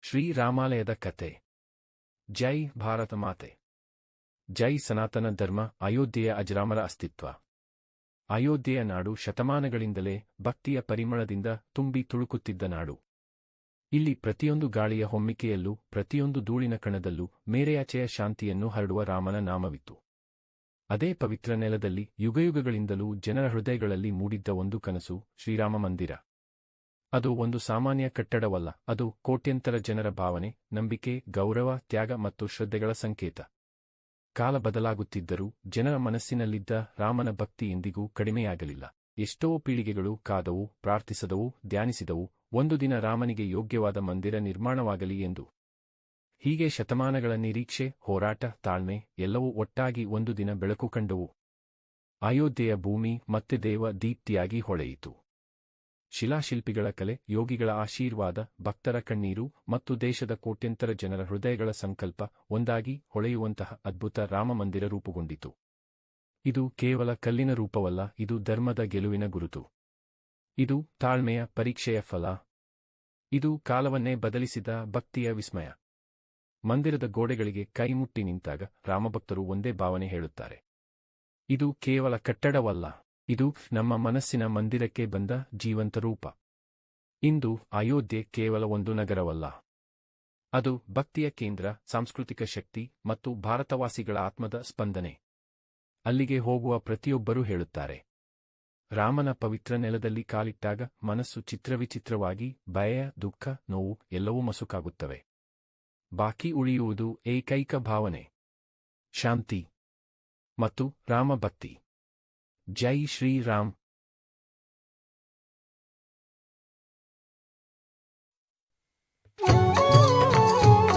ಶ್ರೀರಾಮಾಲಯದ ಕತೆ. ಜೈ ಭಾರತ ಮಾತೆ. ಜೈ ಸನಾತನ ಧರ್ಮ. ಅಯೋಧ್ಯೆಯ ಅಜರಾಮರ ಅಸ್ತಿತ್ವ. ಅಯೋಧ್ಯೆಯ ನಾಡು ಶತಮಾನಗಳಿಂದಲೇ ಭಕ್ತಿಯ ಪರಿಮಳದಿಂದ ತುಂಬಿ ತುಳುಕುತ್ತಿದ್ದ ನಾಡು. ಇಲ್ಲಿ ಪ್ರತಿಯೊಂದು ಗಾಳಿಯ ಹೊಮ್ಮಿಕೆಯಲ್ಲೂ ಪ್ರತಿಯೊಂದು ಧೂಳಿನ ಕಣದಲ್ಲೂ ಮೇರೆಯಾಚೆಯ ಶಾಂತಿಯನ್ನು ಹರಡುವ ರಾಮನ ನಾಮವಿತ್ತು. ಅದೇ ಪವಿತ್ರ ನೆಲದಲ್ಲಿ ಯುಗಯುಗಗಳಿಂದಲೂ ಜನರ ಹೃದಯಗಳಲ್ಲಿ ಮೂಡಿದ್ದ ಒಂದು ಕನಸು, ಶ್ರೀರಾಮ ಮಂದಿರ. ಅದು ಒಂದು ಸಾಮಾನ್ಯ ಕಟ್ಟಡವಲ್ಲ, ಅದು ಕೋಟ್ಯಂತರ ಜನರ ಭಾವನೆ, ನಂಬಿಕೆ, ಗೌರವ, ತ್ಯಾಗ ಮತ್ತು ಶ್ರದ್ಧೆಗಳ ಸಂಕೇತ. ಕಾಲ ಬದಲಾಗುತ್ತಿದ್ದರೂ ಜನರ ಮನಸ್ಸಿನಲ್ಲಿದ್ದ ರಾಮನ ಭಕ್ತಿ ಎಂದಿಗೂ ಕಡಿಮೆಯಾಗಲಿಲ್ಲ. ಎಷ್ಟೋ ಪೀಳಿಗೆಗಳು ಕಾದವು, ಪ್ರಾರ್ಥಿಸಿದವು, ಧ್ಯಾನಿಸಿದವು, ಒಂದು ದಿನ ರಾಮನಿಗೆ ಯೋಗ್ಯವಾದ ಮಂದಿರ ನಿರ್ಮಾಣವಾಗಲಿ ಎಂದು. ಹೀಗೆ ಶತಮಾನಗಳ ನಿರೀಕ್ಷೆ, ಹೋರಾಟ, ತಾಳ್ಮೆ ಎಲ್ಲವೂ ಒಟ್ಟಾಗಿ ಒಂದು ದಿನ ಬೆಳಕು ಕಂಡವು. ಅಯೋಧ್ಯೆಯ ಭೂಮಿ ಮತ್ತೆ ದೇವ ದೀಪ್ತಿಯಾಗಿ ಹೊಳೆಯಿತು. ಶಿಲಾಶಿಲ್ಪಿಗಳ ಕಲೆ, ಯೋಗಿಗಳ ಆಶೀರ್ವಾದ, ಭಕ್ತರ ಕಣ್ಣೀರು ಮತ್ತು ದೇಶದ ಕೋಟ್ಯಂತರ ಜನರ ಹೃದಯಗಳ ಸಂಕಲ್ಪ ಒಂದಾಗಿ ಹೊಳೆಯುವಂತಹ ಅದ್ಭುತ ರಾಮಮಂದಿರ ರೂಪುಗೊಂಡಿತು. ಇದು ಕೇವಲ ಕಲ್ಲಿನ ರೂಪವಲ್ಲ, ಇದು ಧರ್ಮದ ಗೆಲುವಿನ ಗುರುತು. ಇದು ತಾಳ್ಮೆಯ ಪರೀಕ್ಷೆಯ ಫಲ. ಇದು ಕಾಲವನ್ನೇ ಬದಲಿಸಿದ ಭಕ್ತಿಯ ವಿಸ್ಮಯ. ಮಂದಿರದ ಗೋಡೆಗಳಿಗೆ ಕೈಮುಟ್ಟಿ ನಿಂತಾಗ ರಾಮಭಕ್ತರು ಒಂದೇ ಭಾವನೆ ಹೇಳುತ್ತಾರೆ: ಇದು ಕೇವಲ ಕಟ್ಟಡವಲ್ಲ, ಇದು ನಮ್ಮ ಮನಸ್ಸಿನ ಮಂದಿರಕ್ಕೆ ಬಂದ ಜೀವಂತ ರೂಪ. ಇಂದು ಅಯೋಧ್ಯೆ ಕೇವಲ ಒಂದು ನಗರವಲ್ಲ, ಅದು ಭಕ್ತಿಯ ಕೇಂದ್ರ, ಸಾಂಸ್ಕೃತಿಕ ಶಕ್ತಿ ಮತ್ತು ಭಾರತವಾಸಿಗಳ ಆತ್ಮದ ಸ್ಪಂದನೆ. ಅಲ್ಲಿಗೆ ಹೋಗುವ ಪ್ರತಿಯೊಬ್ಬರೂ ಹೇಳುತ್ತಾರೆ: ರಾಮನ ಪವಿತ್ರ ನೆಲದಲ್ಲಿ ಕಾಲಿಟ್ಟಾಗ ಮನಸ್ಸು ಚಿತ್ರವಿಚಿತ್ರವಾಗಿ ಭಯ, ದುಃಖ, ನೋವು ಎಲ್ಲವೂ ಮಸುಕಾಗುತ್ತವೆ. ಬಾಕಿ ಉಳಿಯುವುದು ಏಕೈಕ ಭಾವನೆ: ಶಾಂತಿ ಮತ್ತು ರಾಮಭಕ್ತಿ. ಜೈ ಶ್ರೀರಾಮ್.